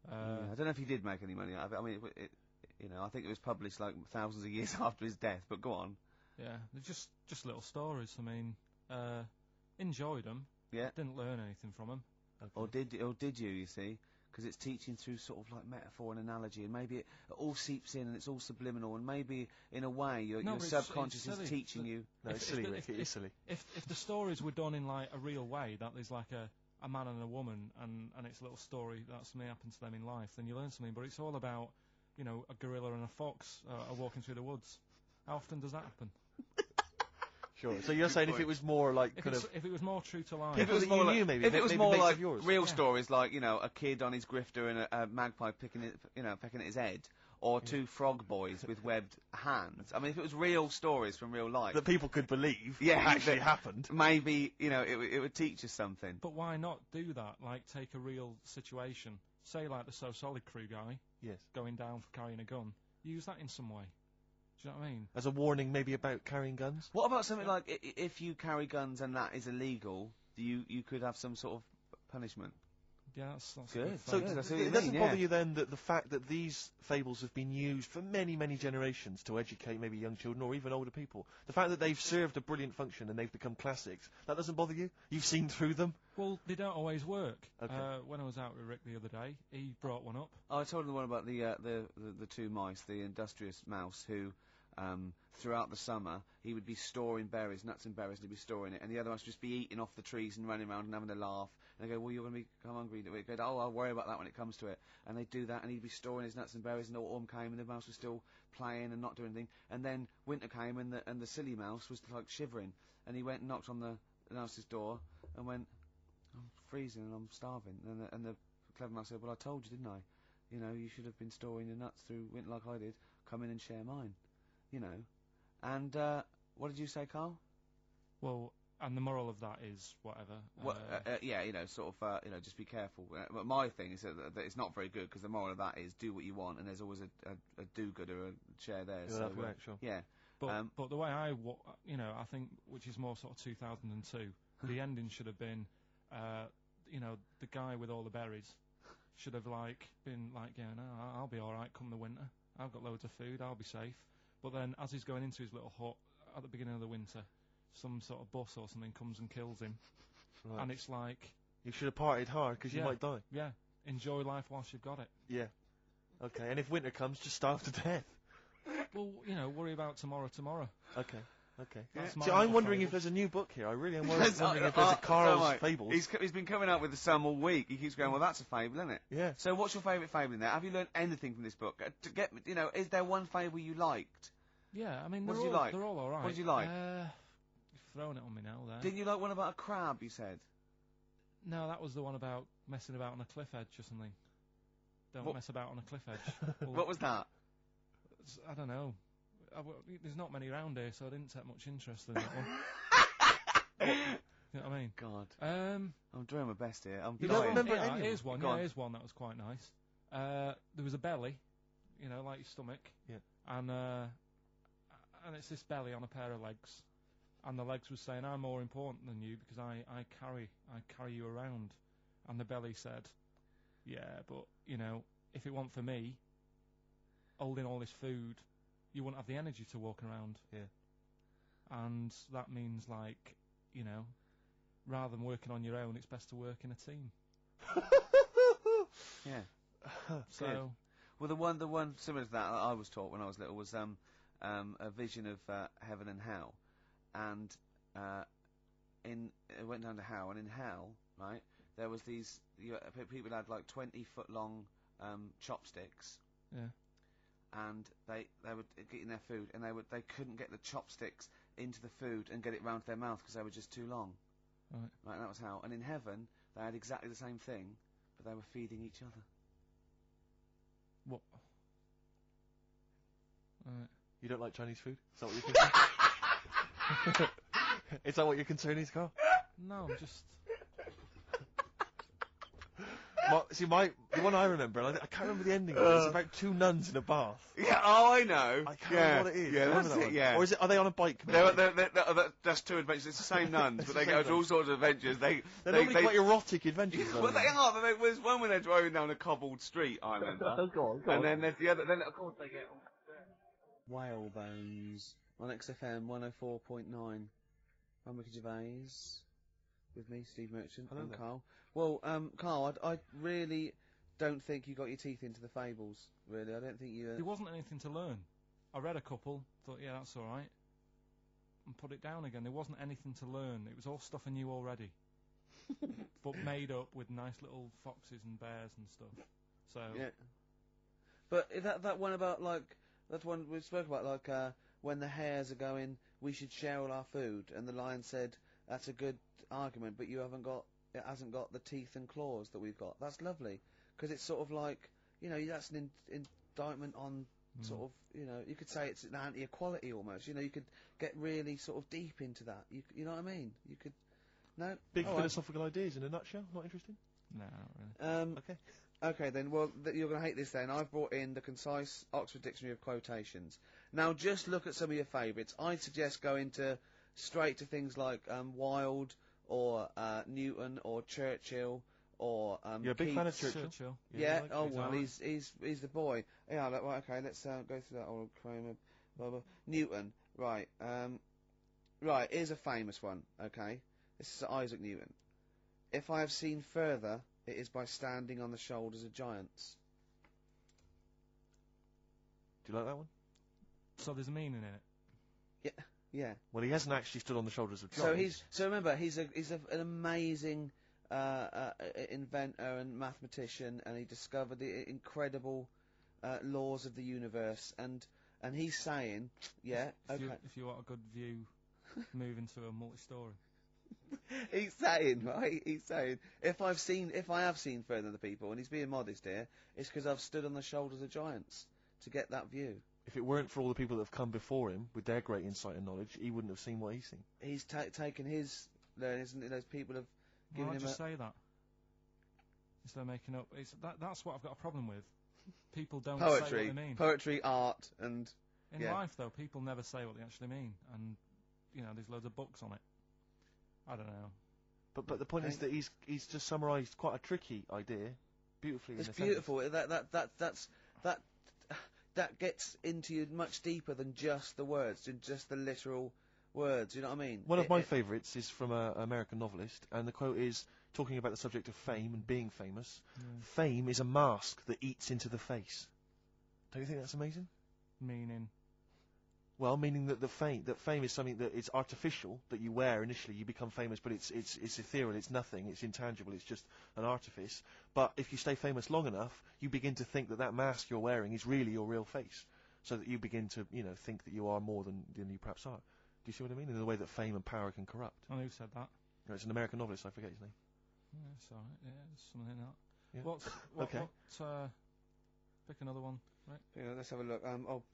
I don't know if he did make any money out of it. I mean, I think it was published thousands of years after his death, but go on. Yeah, they're just little stories. I mean, enjoyed them. Yeah. Didn't learn anything from them. Okay. Or did you see? Because it's teaching through sort of metaphor and analogy, and maybe it all seeps in and it's all subliminal, and maybe in a way your subconscious is teaching you. No, it's silly, Rick. It is silly. If the stories were done in a real way, that there's a man and a woman, and it's a little story that something happened to them in life, then you learn something. But it's all about, a gorilla and a fox are walking through the woods. How often does that happen? Sure. So you're saying if it was more if it was more true to life, If it was more real yeah. stories, a kid on his grifter and a magpie pecking at his head, or two frog boys with webbed hands. I mean, if it was real stories from real life that people could believe, actually happened, maybe it would teach us something. But why not do that? Take a real situation, say the So Solid Crew guy, yes, going down for carrying a gun. Use that in some way. Do you know what I mean? As a warning, maybe about carrying guns. What about something if you carry guns and that is illegal, you could have some sort of punishment? Yeah, that's good. So it doesn't bother you then that the fact that these fables have been used for many, many generations to educate maybe young children or even older people, the fact that they've served a brilliant function and they've become classics, that doesn't bother you? You've seen through them? Well, they don't always work. Okay. When I was out with Rick the other day, he brought one up. I told him the one about the two mice, the industrious mouse who, throughout the summer, he would be storing berries, nuts and berries, and he'd be storing it, and the other ones would just be eating off the trees and running around and having a laugh, And they go, well, you're going to become hungry. They go, oh, I'll worry about that when it comes to it. And they do that, and he'd be storing his nuts and berries, and autumn came, and the mouse was still playing and not doing anything. And then winter came, and the silly mouse was like shivering. And he went and knocked on the mouse's door and went, I'm freezing and I'm starving. And the clever mouse said, well, I told you, didn't I? You know, you should have been storing your nuts through winter like I did. Come in and share mine. You know. And what did you say, Carl? Well, and the moral of that is whatever. Well, yeah, you know, sort of, you know, just be careful. But my thing is that it's not very good, because the moral of that is do what you want, and there's always a do-gooder, a chair there. Yeah, So, right, sure. Yeah. But the way you know, I think, which is more sort of 2002, the ending should have been, you know, the guy with all the berries should have been going, oh, I'll be all right come the winter. I've got loads of food. I'll be safe. But then, as he's going into his little hut at the beginning of the winter, some sort of bus or something comes and kills him, Right. and it's like, You should have partied hard, because you Yeah. might die. yeah, enjoy life whilst you've got it. Yeah. Okay, and if winter comes, just starve to death. Well, you know, worry about tomorrow. Okay. Okay. That's See, my I'm little wondering fable. if there's a new book here. I really am wondering if there's a So Carl's right. Fables. He's been coming out with some all week. He keeps going, well, that's a fable, isn't it? Yeah. So what's your favourite fable in there? Have you learned anything from this book? To get, you know, is there one fable you liked? Yeah, I mean, What they're did you all, like? They're all alright. What did you like? You're throwing it on me now, there. Didn't you like one about a crab, you said? No, that was the one about messing about on a cliff edge or something. Don't What- mess about on a cliff edge. Well, What was that? I don't know. There's not many around here, so I didn't take much interest in that one. You know what I mean? God. Um, I'm doing my best here. I'm You don't dying. remember any yeah, of here's them? one. Go Yeah, on. here's one that was quite nice. There was a belly, you know, like your stomach. Yeah. And it's this belly on a pair of legs, and the legs was saying, "I'm more important than you because I carry you around." And the belly said, "Yeah, but you know, if it weren't for me holding all this food, you wouldn't have the energy to walk around." Yeah. And that means, like, you know, rather than working on your own, it's best to work in a team. Yeah. So, Well, the one similar to that I was taught when I was little was a vision of heaven and hell, and it went down to hell, and in hell, right, there was these people had like 20-foot long chopsticks, yeah. and they were getting their food, and they couldn't get the chopsticks into the food and get it round to their mouth because they were just too long. Right. Right, and that was hell. And in heaven, they had exactly the same thing, but they were feeding each other. What? Right. You don't like Chinese food? Is that what you're thinking? Is that what your concern is, Carl? No, I'm just. The one I remember, and I can't remember the ending of it. It's about two nuns in a bath. Yeah, oh, I know. I can't remember what it is. Yeah, Remember that's that it, one? yeah. Or are they on a bike? That's two adventures. It's the same nuns, but they go Same through all sorts of adventures. They're normally quite erotic adventures. well, they are. There was one when they're driving down a cobbled street, I remember. Go on. And then there's the other. Then of course they get Whalebones on XFM 104.9. I'm Ricky Gervais. With me, Steve Merchant. Hello and there. Carl. Well, Carl, I really don't think you got your teeth into the fables. Really, I don't think you. There wasn't anything to learn. I read a couple, thought, yeah, that's all right, and put it down again. There wasn't anything to learn. It was all stuff I knew already, but made up with nice little foxes and bears and stuff. So Yeah. But that one about that one we spoke about when the hares are going, we should share all our food, and the lion said that's a good argument, but it hasn't got the teeth and claws that we've got. That's lovely, because it's sort of like, you know, that's an indictment on sort of, you know, you could say it's an anti-equality almost. You know, you could get really sort of deep into that. You know what I mean? You could. No. Big All right. philosophical ideas in a nutshell. Not interesting. no, not really. Okay. Okay, then. Well, you're going to hate this then. I've brought in the concise Oxford Dictionary of Quotations. Now, just look at some of your favourites. I'd suggest going straight to things like Wilde or Newton or Churchill or You're a big fan of Keats. Churchill? Yeah. you like Oh Churchill? well, he's the boy. Yeah. Well, okay. Let's go through that old Kramer. Blah, blah. Newton. Right. Right. Here's a famous one. Okay. This is Isaac Newton. If I have seen further, it is by standing on the shoulders of giants. Do you like that one? So there's a meaning in it. Yeah. Well, he hasn't actually stood on the shoulders of giants. So remember, he's an amazing inventor and mathematician, and he discovered the incredible laws of the universe. And he's saying, yeah, okay. If you want a good view, move into a multi-story. He's saying, right? He's saying, if I have seen further than the people, and he's being modest here, it's because I've stood on the shoulders of giants to get that view. If it weren't for all the people that have come before him with their great insight and knowledge, he wouldn't have seen what he's seen. He's taken his learnings, and those people have given him. Just say that instead of making up. That's what I've got a problem with. People don't say what they mean. Poetry, art, and in life though, people never say what they actually mean, and there's loads of books on it. I don't know. But the point is that he's just summarised quite a tricky idea beautifully. It's beautiful. That gets into you much deeper than just the words, just the literal words. You know what I mean? One of my favourites is from an American novelist, and the quote is talking about the subject of fame and being famous. Fame is a mask that eats into the face. Don't you think that's amazing? Meaning? Well, meaning that fame is something that is artificial, that you wear initially, you become famous, but it's ethereal, it's nothing, it's intangible, it's just an artifice. But if you stay famous long enough, you begin to think that mask you're wearing is really your real face, so that you begin to, think that you are more than you perhaps are. Do you see what I mean? In the way that fame and power can corrupt. And who said that? No, it's an American novelist, I forget his name. Yeah, it's alright, yeah, there's something in that. Yeah. Okay. Pick another one. Right. Yeah, let's have a look.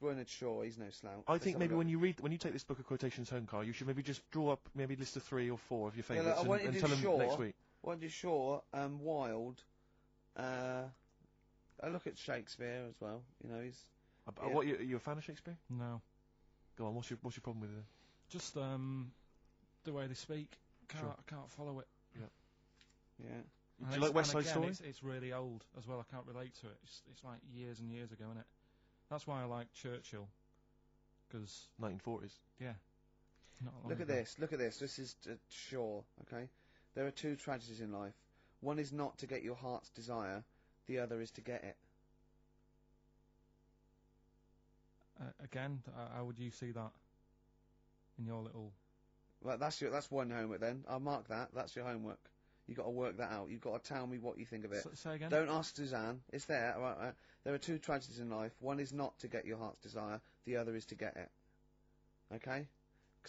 Bernard Shaw, he's no slouch. I think maybe when you take this book of quotations home, Carl, you should maybe just draw up maybe a list of 3 or 4 of your favourites and tell them next week. Why don't you Shaw, Wilde, I look at Shakespeare as well, he's... What, you a fan of Shakespeare? No. Go on, what's your problem with it? Just, the way they speak. I can't follow it. Yeah. Do you like West Side Story? It's really old as well. I can't relate to it. It's like years and years ago, isn't it? That's why I like Churchill. Because 1940s. Yeah. Look at this. This is Shaw. Okay. There are 2 tragedies in life. One is not to get your heart's desire. The other is to get it. Again, how would you see that in your little? Well, that's one homework then. I'll mark that. That's your homework. You've got to work that out. You've got to tell me what you think of it. Say again? Don't ask Suzanne. It's there. Right. There are 2 tragedies in life. One is not to get your heart's desire. The other is to get it. Okay?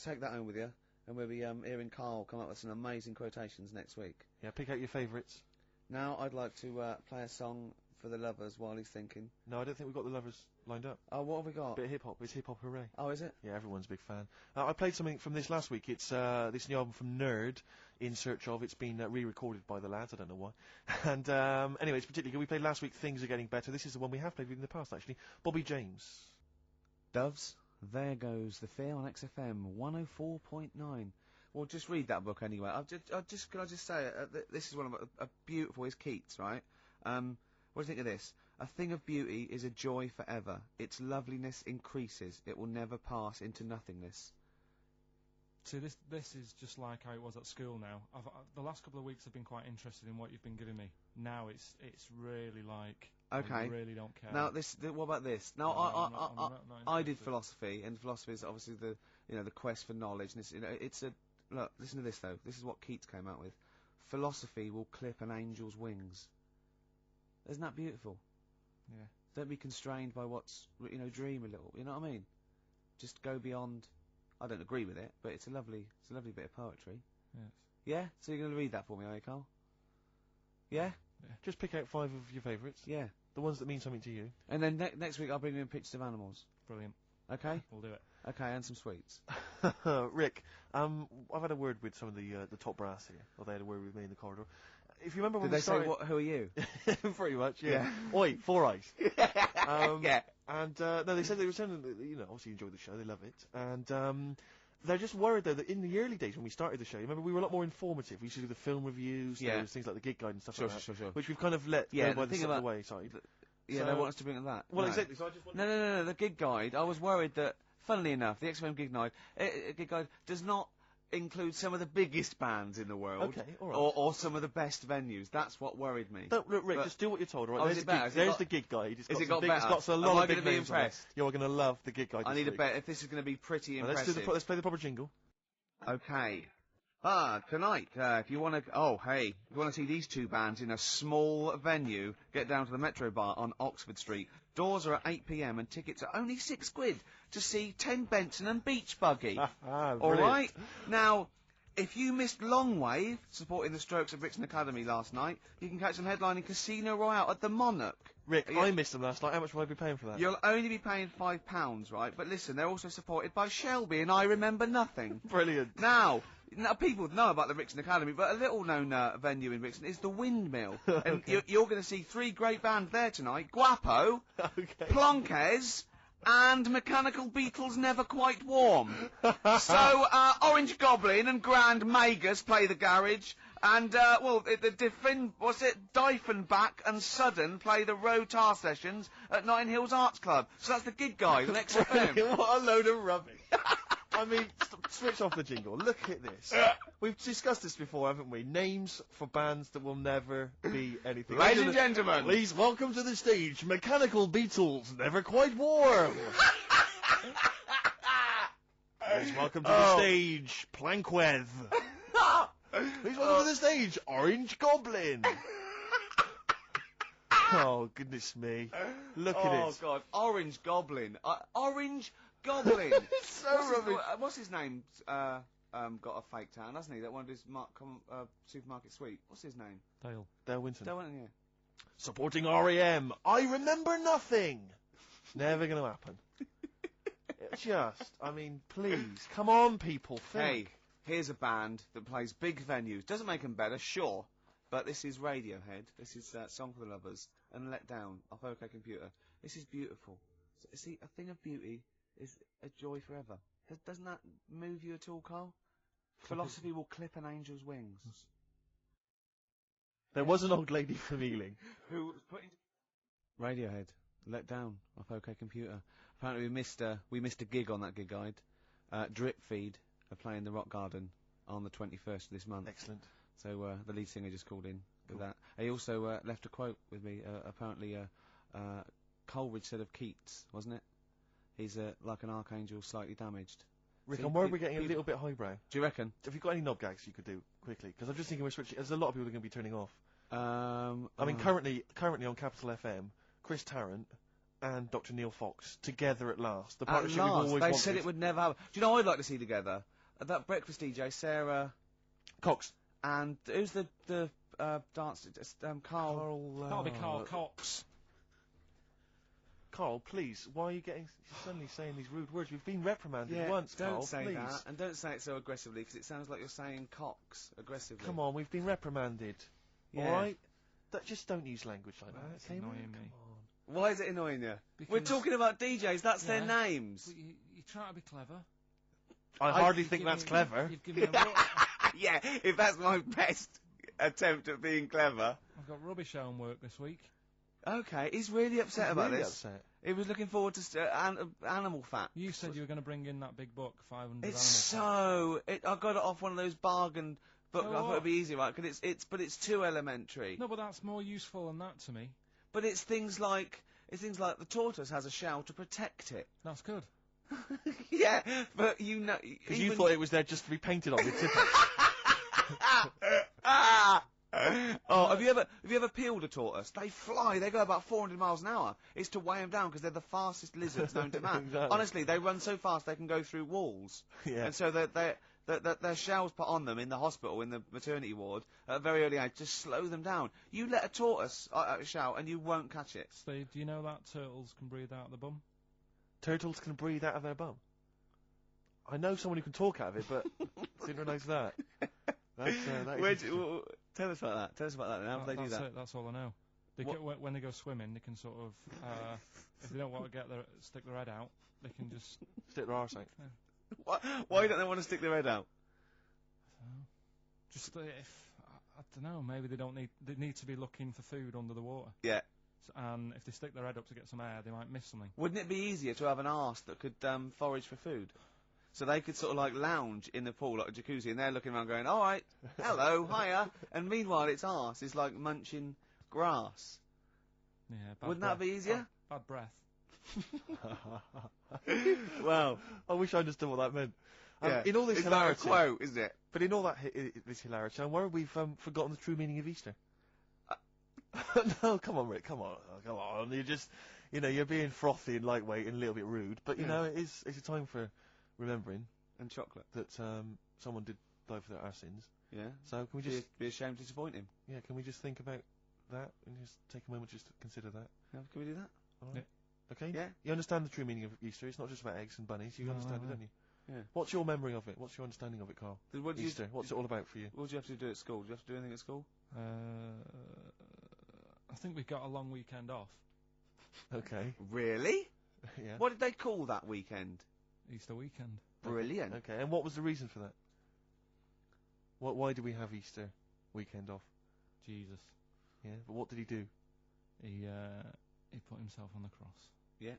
Take that home with you. And we'll be hearing Carl come up with some amazing quotations next week. Yeah, pick out your favourites. Now I'd like to play a song for the lovers while he's thinking. No, I don't think we've got the lovers lined up. Oh, what have we got? Bit of hip-hop. It's hip-hop hooray. Oh, is it? Yeah, everyone's a big fan. I played something from this last week. It's this new album from Nerd, In Search Of. It's been re-recorded by the lads. I don't know why. And anyway, it's particularly good. We played last week, Things Are Getting Better. This is the one we have played in the past, actually. Bobby James. Doves, there goes the fear on XFM 104.9. Well, just read that book anyway. Can I just say, this is one of a beautiful, is Keats, right? What do you think of this? A thing of beauty is a joy forever. Its loveliness increases. It will never pass into nothingness. See, this is just like how it was at school now. The last couple of weeks I've been quite interested in what you've been giving me. Now it's really like, okay. I really don't care. Now what about this? Now I did philosophy, and philosophy is obviously the quest for knowledge. And look, listen to this though. This is what Keats came out with. Philosophy will clip an angel's wings. Isn't that beautiful? Yeah. Don't be constrained by what's, dream a little. You know what I mean? Just go beyond. I don't agree with it, but it's a lovely bit of poetry. Yes. Yeah? So you're going to read that for me, are you, Carl? Yeah? Just pick out 5 of your favourites. Yeah. The ones that mean something to you. And then next week I'll bring you in pictures of animals. Brilliant. Okay? We'll do it. Okay, and some sweets. Rick, I've had a word with some of the top brass here. Or they had a word with me in the corridor. If you remember when Did we they started... say, who are you? Pretty much, yeah. Yeah. Oi, 4 Eyes. Yeah. And, no, they said they were saying that, obviously enjoy the show, they love it. And, they're just worried, though, that in the early days when we started the show, remember, we were a lot more informative. We used to do the film reviews, there was things like the gig guide and stuff like that. Sure. Which we've kind of let go by the wayside. Yeah, so, they want us to bring that. Well, exactly, so I just wanted... No, the gig guide, I was worried that, funnily enough, the XFM gig guide does not include some of the biggest bands in the world. Okay, all right. Or some of the best venues. That's what worried me. Look, Rick, just do what you're told, all right? Oh, is it better? There's the gig guide. Is it got better? It's got a lot Am I of big going to be names on it. impressed? You're going to love the gig guide. I need a bet if this is going to be pretty impressive. Let's play the proper jingle. Okay. Tonight, if you want to see these two bands in a small venue, get down to the Metro Bar on Oxford Street. Doors are at 8 p.m. and tickets are only £6 to see 10 Benson and Beach Buggy. All right? Now, if you missed Longwave, supporting the Strokes of Brixton Academy last night, you can catch them headlining Casino Royale at the Monarch. Rick, I missed them last night. How much will I be paying for that? You'll only be paying £5, right? But listen, they're also supported by Shelby and I Remember Nothing. Brilliant. Now, people know about the Brixton Academy, but a little-known venue in Brixton is the Windmill. And you're going to see 3 great bands there tonight. Guapo, Plonkes, and Mechanical Beatles Never Quite Warm. So, Orange Goblin and Grand Magus play the garage. And, Diefenbach and Sudden play the Row Tar Sessions at Notting Hills Arts Club. So that's the gig guide on XFM. What a load of rubbish. I mean, switch off the jingle. Look at this. We've discussed this before, haven't we? Names for bands that will never be anything. Ladies and gentlemen. Please welcome to the stage, Mechanical Beatles Never Quite Warm. Please welcome to the stage, Plankweth. Please welcome to the stage, Orange Goblin. Oh, goodness me. Look at it. Oh, God. Orange Goblin. Orange Goblin. It's so rubbish. What's his name? Got a fake tan, hasn't he? That one of his supermarket sweep. What's his name? Dale Winton. Dale Winton, yeah. Supporting R.E.M. I Remember Nothing. Never going to happen. Please. Come on, people. Think. Hey, here's a band that plays big venues. Doesn't make them better, sure. But this is Radiohead. This is Song for the Lovers. And Let Down off OK Computer. This is beautiful. See, a thing of beauty is a joy forever. Doesn't that move you at all, Carl? Philosophy will clip an angel's wings. There was an old lady from Ealing who was putting Radiohead, Let Down off OK Computer. Apparently we missed a gig on that gig guide. Drip Feed are playing the Rock Garden on the 21st of this month. Excellent. So the lead singer just called in with that. He also left a quote with me. Apparently Coleridge said of Keats, wasn't it? He's like an archangel, slightly damaged. Rick, I'm worried we're getting a little bit highbrow. Do you reckon? Have you got any knob gags you could do quickly? Because I'm just thinking we're switching. There's a lot of people that are going to be turning off. Currently on Capital FM, Chris Tarrant and Dr. Neil Fox together at last. The partnership we've always wanted. They said it would never happen. Do you know what I'd like to see together? That breakfast DJ, Sarah Cox. And who's the dancer? Carl. That'll be Carl Cox. Carl, please, why are you suddenly saying these rude words? We've been reprimanded once, don't Carl, say please. that, and don't say it so aggressively, because it sounds like you're saying cocks aggressively. Come on, we've been reprimanded. Yeah. All right? Just don't use language like that. It's annoying me. Come on. Why is it annoying you? Because we're talking about DJs, that's their names. But you try to be clever. I hardly think that's clever. You've given me Yeah, if that's my best attempt at being clever. I've got rubbish homework this week. Okay, he's really upset about this. Upset. He was looking forward to animal fat. You said you were going to bring in that big book, 500 It's animal fat. I got it off one of those bargain books. So I thought what? it'd be easy, right? But it's too elementary. No, but that's more useful than that to me. But it's things like the tortoise has a shell to protect it. That's good. Yeah, but you know, because you thought it was there just to be painted on the tip. Oh, have you ever peeled a tortoise? They fly. They go about 400 miles an hour. It's to weigh them down because they're the fastest lizards known to man. Exactly. Honestly, they run so fast they can go through walls. Yeah. And so their shells put on them in the hospital, in the maternity ward, at a very early age, just slow them down. You let a tortoise shell and you won't catch it. Steve, do you know that turtles can breathe out the bum? Turtles can breathe out of their bum. I know someone who can talk out of it, but didn't realise that. Tell us about that. Tell us about that. How do they do that? That's all I know. When they go swimming, they can sort of, if they don't want to stick their head out, they can just stick their arse out. Yeah. Why don't they want to stick their head out? Just I don't know. Maybe they need to be looking for food under the water. Yeah. And if they stick their head up to get some air, they might miss something. Wouldn't it be easier to have an arse that could forage for food? So they could sort of like lounge in the pool like a jacuzzi, and they're looking around going, all right, hello, hiya. And meanwhile, its arse is like munching grass. Yeah. Wouldn't that be easier? Bad breath. Well, I wish I understood what that meant. yeah. In all this it's hilarity, like a quote, isn't it? but in all that this hilarity, I'm worried we've forgotten the true meaning of Easter. No, come on, Rick, come on. You're just, you're being frothy and lightweight and a little bit rude, but it's a time for remembering And chocolate. that someone did die for our sins. Yeah. So can we just Be ashamed to disappoint him. Yeah, can we just think about that and just take a moment just to consider that? Yeah, can we do that? All right. Okay? Yeah. You understand the true meaning of Easter. It's not just about eggs and bunnies. You understand it, don't you? Yeah. What's your memory of it? What's your understanding of it, Carl? What do Easter. What's it all about for you? What do you have to do at school? Do you have to do anything at school? I think we got a long weekend off. Okay. Really? Yeah. What did they call that weekend? Easter weekend. Brilliant. Okay. And what was the reason for that? Why do we have Easter weekend off? Jesus. Yeah. But what did he do? He put himself on the cross. Yeah.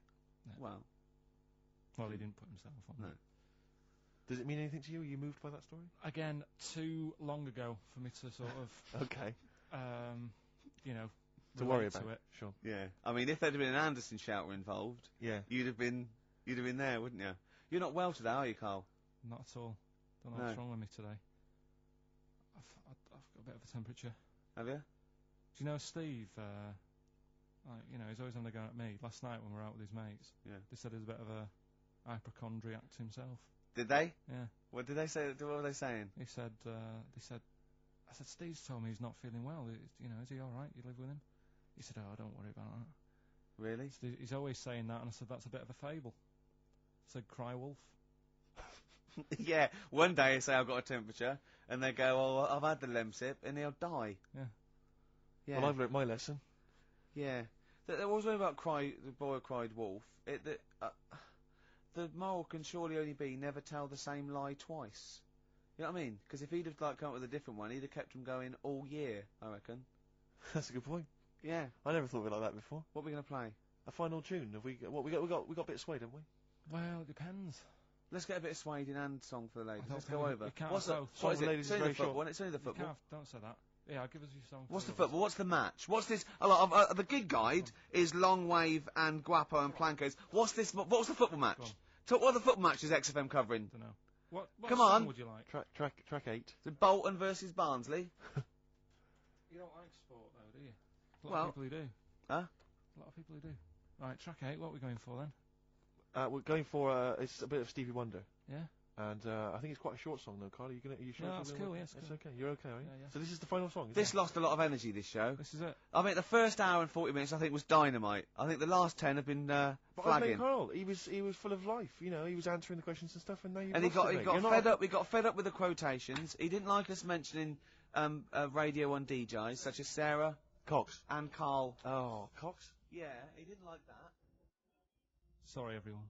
Well, he didn't put himself on. No. Does it mean anything to you? Are you moved by that story? Again, too long ago for me to sort of, Okay. To worry relate about to it. Sure. yeah. I mean, if there'd been an Anderson shouter involved, Yeah. you'd have been there, wouldn't you? You're not well today, are you, Carl? Not at all. Don't know what's wrong with me today. I've got a bit of a temperature. Have you? Do you know Steve? He's always on the go at me. Last night when we were out with his mates, Yeah. they said he's a bit of a hypochondriac himself. Did they? Yeah. What did they say? What were they saying? He said, I said, Steve's told me he's not feeling well. Is he all right? You live with him? He said, oh, don't worry about that. Really? So he's always saying that, and I said, that's a bit of a fable. I said, cry wolf. Yeah. One day they say I've got a temperature, and they go, oh, I've had the Lemsip, and he'll die. Yeah. Yeah. Well, I've learnt my lesson. Yeah. There was one about the boy who cried wolf. The moral can surely only be never tell the same lie twice. You know what I mean? Because if he'd have come up with a different one, he'd have kept them going all year, I reckon. That's a good point. Yeah. I never thought of it like that before. What are we going to play? A final tune. Have we got a bit of Suede, haven't we? Well, it depends. Let's get a bit of Suede and song for the ladies. don't Let's think go we- over. we can't What's go. the, what is Song for it? ladies It's is only very the football, short. one. It's only the You football. can't, don't say that. Yeah, give us your song. What's the for us. football? What's the match? What's this? The gig guide is Long Wave and Guapo and Plankos. What's this? What's the football match? Go on. What are the football matches XFM covering? Don't know. What Come song on. would you like? Track 8. Is it Bolton versus Barnsley? You don't like sport, though, do you? A lot Well- of people who do. Huh? A lot of people who do. Right, track 8, what are we going for then? We're going for it's a bit of Stevie Wonder. Yeah? And I think it's quite a short song though, Carl. Are you sure? No, it's that's gonna cool, work? yeah, it's It's cool. okay. You're okay, are you? Yeah. So this is the final song. This lost a lot of energy, this show. This is it. I mean, the first hour and 40 minutes, I think, was dynamite. I think the last 10 have been But I mean, flagging. Carl, he was full of life. He was answering the questions and stuff, and now you've And he lost it, mate. got You're fed not- up. We got fed up with the quotations. He didn't like us mentioning Radio 1 DJs such as Sarah Cox. and Carl. Oh, Cox. Yeah, he didn't like that. Sorry, everyone.